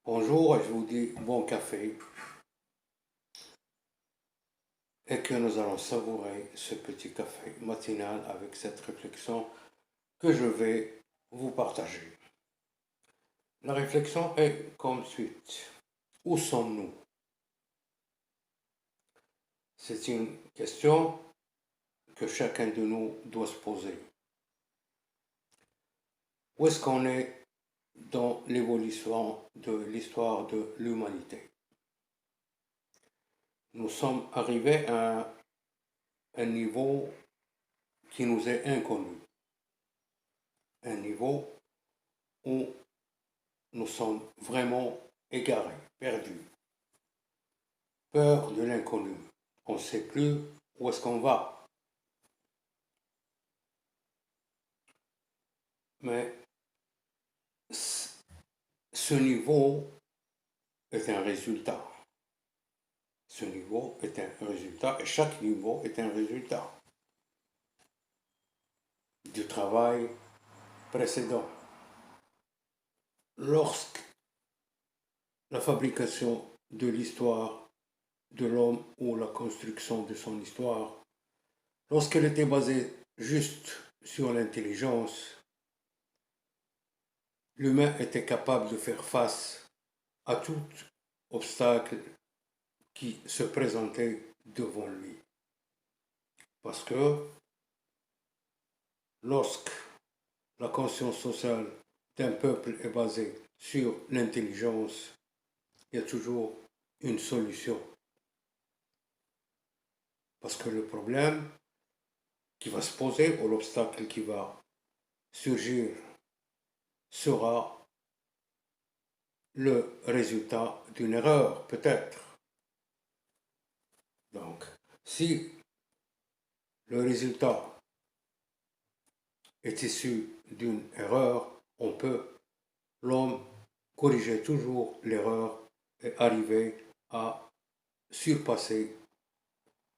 Bonjour et je vous dis bon café et que nous allons savourer ce petit café matinal avec cette réflexion que je vais vous partager. La réflexion est comme suit. Où sommes-nous? C'est une question que chacun de nous doit se poser. Où est-ce qu'on est dans l'évolution de l'histoire de l'humanité? Nous sommes arrivés à un niveau qui nous est inconnu, un niveau où nous sommes vraiment égarés, perdus, peur de l'inconnu. On ne sait plus où est-ce qu'on va. Mais ce niveau est un résultat. Ce niveau est un résultat et chaque niveau est un résultat du travail précédent. Lorsque la fabrication de l'histoire de l'homme ou la construction de son histoire, lorsqu'elle était basée juste sur l'intelligence, l'humain était capable de faire face à tout obstacle qui se présentait devant lui. Parce que lorsque la conscience sociale d'un peuple est basée sur l'intelligence, il y a toujours une solution. Parce que le problème qui va se poser ou l'obstacle qui va surgir sera le résultat d'une erreur, peut-être. Donc, si le résultat est issu d'une erreur, on peut, l'homme, corriger toujours l'erreur et arriver à surpasser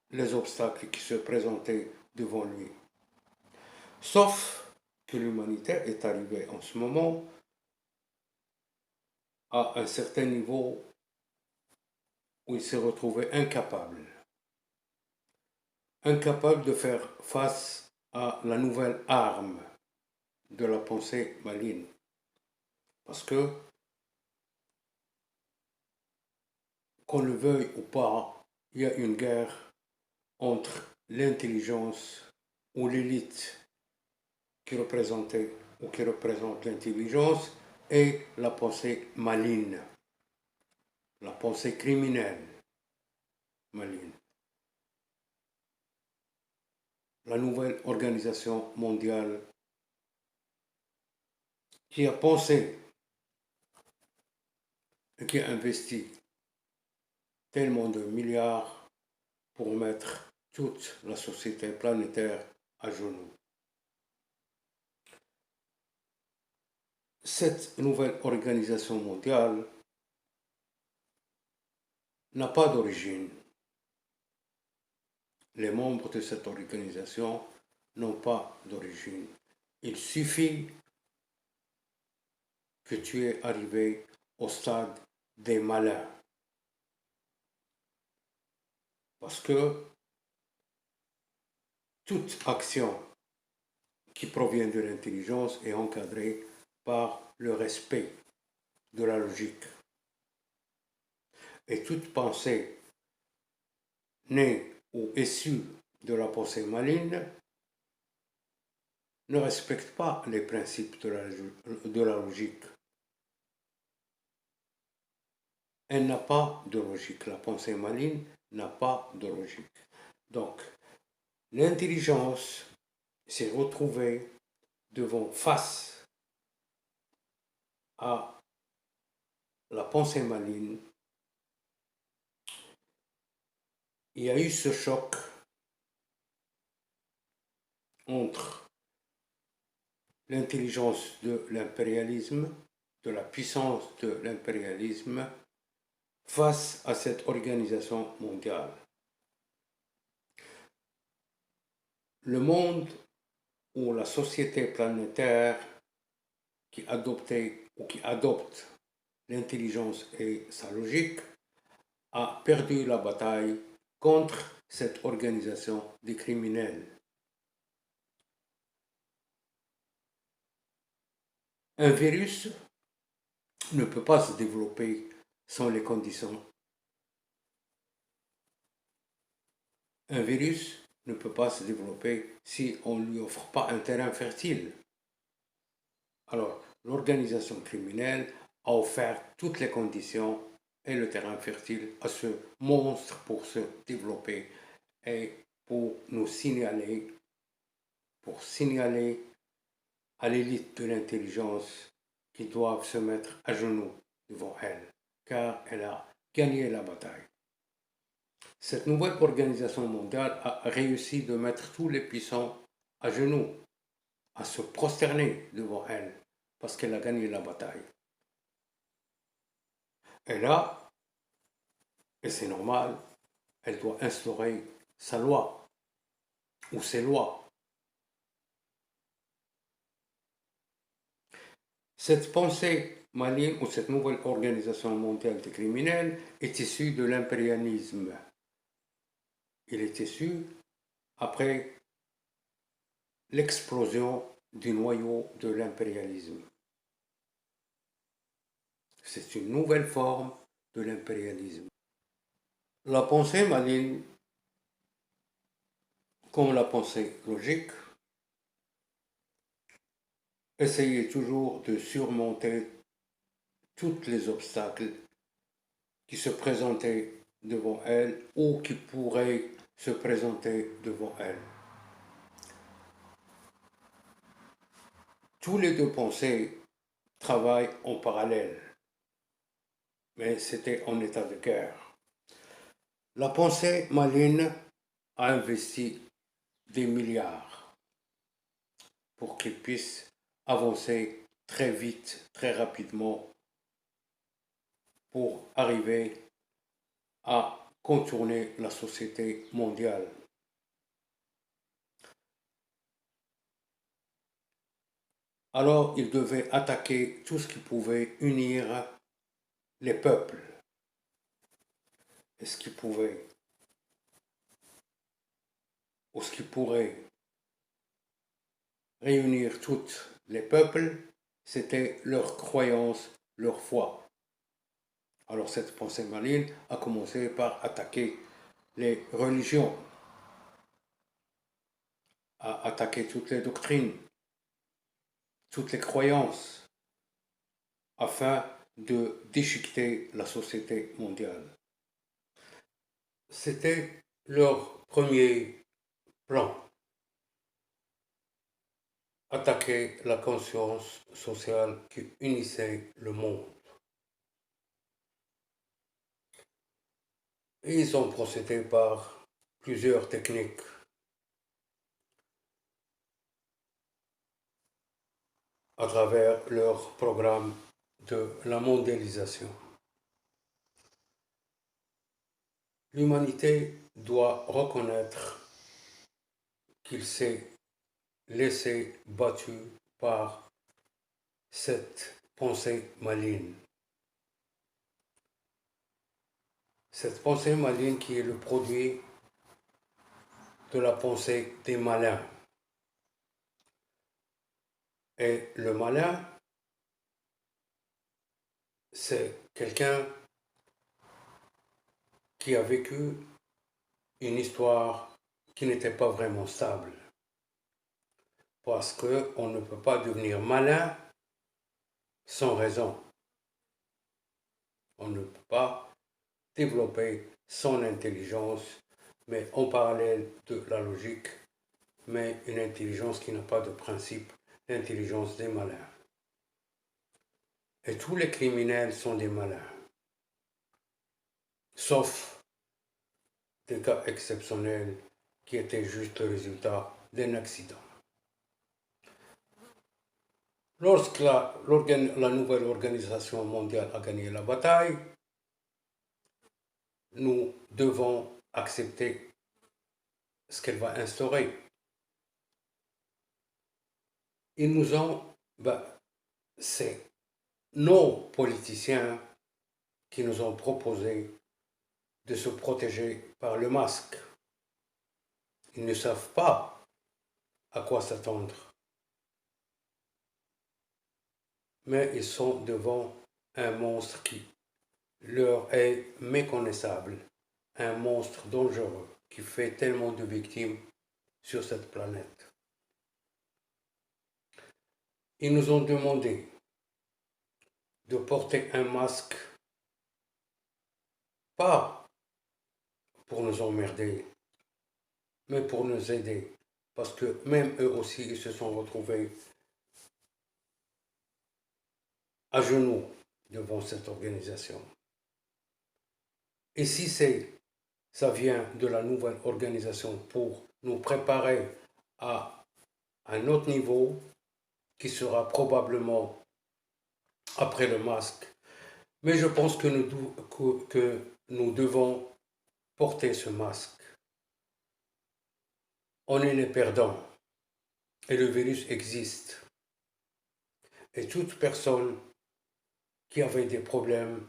les obstacles qui se présentaient devant lui. Sauf que l'humanité est arrivée en ce moment à un certain niveau où il s'est retrouvé incapable de faire face à la nouvelle arme de la pensée maligne. Parce que, qu'on le veuille ou pas, il y a une guerre entre l'intelligence ou l'élite qui représentait ou qui représente l'intelligence et la pensée maligne, la pensée criminelle maligne. La nouvelle organisation mondiale qui a pensé et qui a investi tellement de milliards pour mettre toute la société planétaire à genoux. Cette nouvelle organisation mondiale n'a pas d'origine. Les membres de cette organisation n'ont pas d'origine. Il suffit que tu es arrivé au stade des malins. Parce que toute action qui provient de l'intelligence est encadrée par le respect de la logique. Et toute pensée née ou issue de la pensée maligne ne respecte pas les principes de la logique. Elle n'a pas de logique. La pensée maligne n'a pas de logique. Donc, l'intelligence s'est retrouvée face à la pensée maligne. Il y a eu ce choc entre l'intelligence de l'impérialisme, de la puissance de l'impérialisme, face à cette organisation mondiale. Le monde ou la société planétaire qui adoptait ou qui adopte l'intelligence et sa logique, a perdu la bataille contre cette organisation des criminels. Un virus ne peut pas se développer sans les conditions. Un virus ne peut pas se développer si on ne lui offre pas un terrain fertile. Alors, l'organisation criminelle a offert toutes les conditions et le terrain fertile à ce monstre pour se développer et pour signaler à l'élite de l'intelligence qu'ils doivent se mettre à genoux devant elle, car elle a gagné la bataille. Cette nouvelle organisation mondiale a réussi de mettre tous les puissants à genoux, à se prosterner devant elle, parce qu'elle a gagné la bataille. Et là, et c'est normal, elle doit instaurer sa loi, ou ses lois. Cette pensée maligne ou cette nouvelle organisation mondiale des criminels est issue de l'impérialisme. Il est issu après l'explosion du noyau de l'impérialisme. C'est une nouvelle forme de l'impérialisme. La pensée maligne, comme la pensée logique, essayait toujours de surmonter tous les obstacles qui se présentaient devant elle ou qui pourraient se présenter devant elle. Tous les deux pensées travaillent en parallèle, mais c'était en état de guerre. La pensée maligne a investi des milliards pour qu'ils puissent avancer très vite, très rapidement, pour arriver à contourner la société mondiale. Alors, ils devaient attaquer tout ce qui pouvait unir les peuples. Et ce qui pouvait, ou ce qui pourrait réunir tous les peuples, c'était leur croyance, leur foi. Alors cette pensée maligne a commencé par attaquer les religions, à attaquer toutes les doctrines, toutes les croyances, afin de déchiqueter la société mondiale. C'était leur premier plan. Attaquer la conscience sociale qui unissait le monde. Et ils ont procédé par plusieurs techniques. À travers leur programme de la mondialisation. L'humanité doit reconnaître qu'il s'est laissé battu par cette pensée maligne. Cette pensée maligne qui est le produit de la pensée des malins. Et le malin, c'est quelqu'un qui a vécu une histoire qui n'était pas vraiment stable. Parce qu'on ne peut pas devenir malin sans raison. On ne peut pas développer son intelligence, mais en parallèle de la logique, mais une intelligence qui n'a pas de principe, l'intelligence des malins. Et tous les criminels sont des malins, sauf des cas exceptionnels qui étaient juste le résultat d'un accident. Lorsque la nouvelle organisation mondiale a gagné la bataille, nous devons accepter ce qu'elle va instaurer. Ils nous ont, c'est nos politiciens qui nous ont proposé de se protéger par le masque. Ils ne savent pas à quoi s'attendre. Mais ils sont devant un monstre qui leur est méconnaissable, un monstre dangereux qui fait tellement de victimes sur cette planète. Ils nous ont demandé de porter un masque, pas pour nous emmerder, mais pour nous aider. Parce que même eux aussi, ils se sont retrouvés à genoux devant cette organisation. Et si ça vient de la nouvelle organisation pour nous préparer à un autre niveau qui sera probablement après le masque, mais je pense que nous devons porter ce masque. On est les perdants et le virus existe. Et toute personne qui avait des problèmes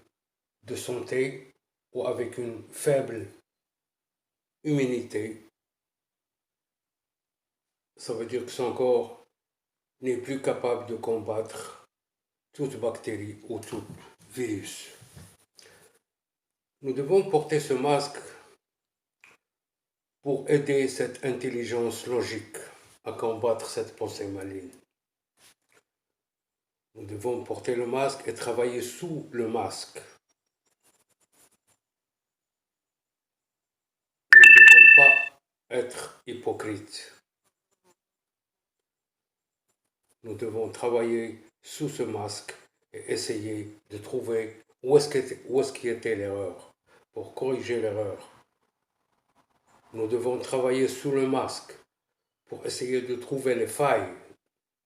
de santé ou avec une faible immunité, ça veut dire que son corps n'est plus capable de combattre toute bactérie ou tout virus. Nous devons porter ce masque pour aider cette intelligence logique à combattre cette pensée maligne. Nous devons porter le masque et travailler sous le masque. Nous ne devons pas être hypocrites. Nous devons travailler sous ce masque et essayer de trouver où est-ce qu'il était l'erreur, pour corriger l'erreur. Nous devons travailler sous le masque pour essayer de trouver les failles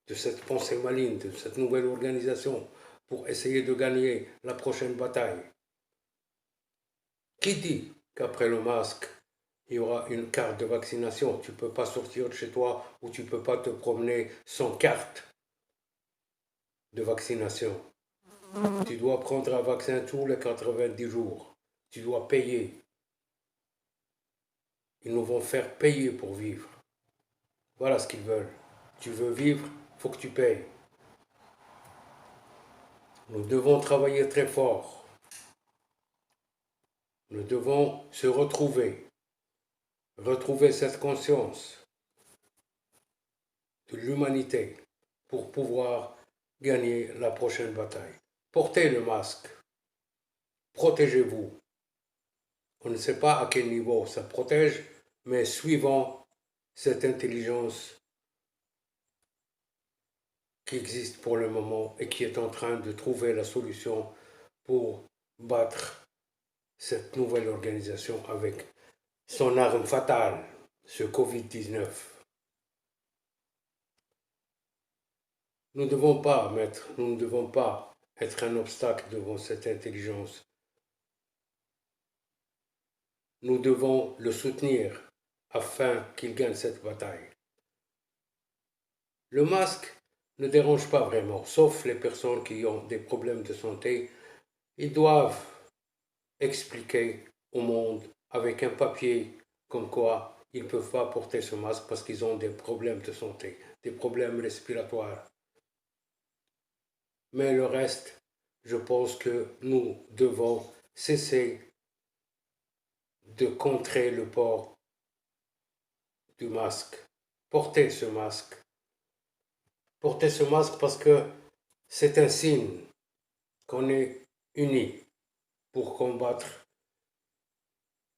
de cette pensée maligne, de cette nouvelle organisation, pour essayer de gagner la prochaine bataille. Qui dit qu'après le masque, il y aura une carte de vaccination? Tu ne peux pas sortir de chez toi ou tu ne peux pas te promener sans carte de vaccination. Tu dois prendre un vaccin tous les 90 jours. Tu dois payer. Ils nous vont faire payer pour vivre. Voilà ce qu'ils veulent. Tu veux vivre, il faut que tu payes. Nous devons travailler très fort. Nous devons se retrouver cette conscience de l'humanité pour pouvoir gagner la prochaine bataille. Portez le masque. Protégez-vous. On ne sait pas à quel niveau ça protège, mais suivant cette intelligence qui existe pour le moment et qui est en train de trouver la solution pour battre cette nouvelle organisation avec son arme fatale, ce Covid-19. Nous ne devons pas être un obstacle devant cette intelligence. Nous devons le soutenir afin qu'il gagne cette bataille. Le masque ne dérange pas vraiment, sauf les personnes qui ont des problèmes de santé. Ils doivent expliquer au monde avec un papier comme quoi ils ne peuvent pas porter ce masque parce qu'ils ont des problèmes de santé, des problèmes respiratoires. Mais le reste, je pense que nous devons cesser de contrer le port du masque. Portez ce masque. Portez ce masque parce que c'est un signe qu'on est unis pour combattre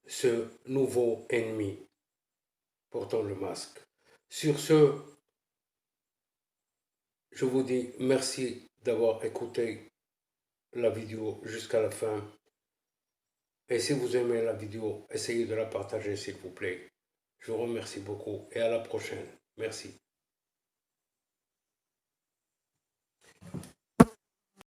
ce nouveau ennemi. Portons le masque. Sur ce, je vous dis merci d'avoir écouté la vidéo jusqu'à la fin. Et si vous aimez la vidéo, essayez de la partager s'il vous plaît. Je vous remercie beaucoup et à la prochaine. Merci.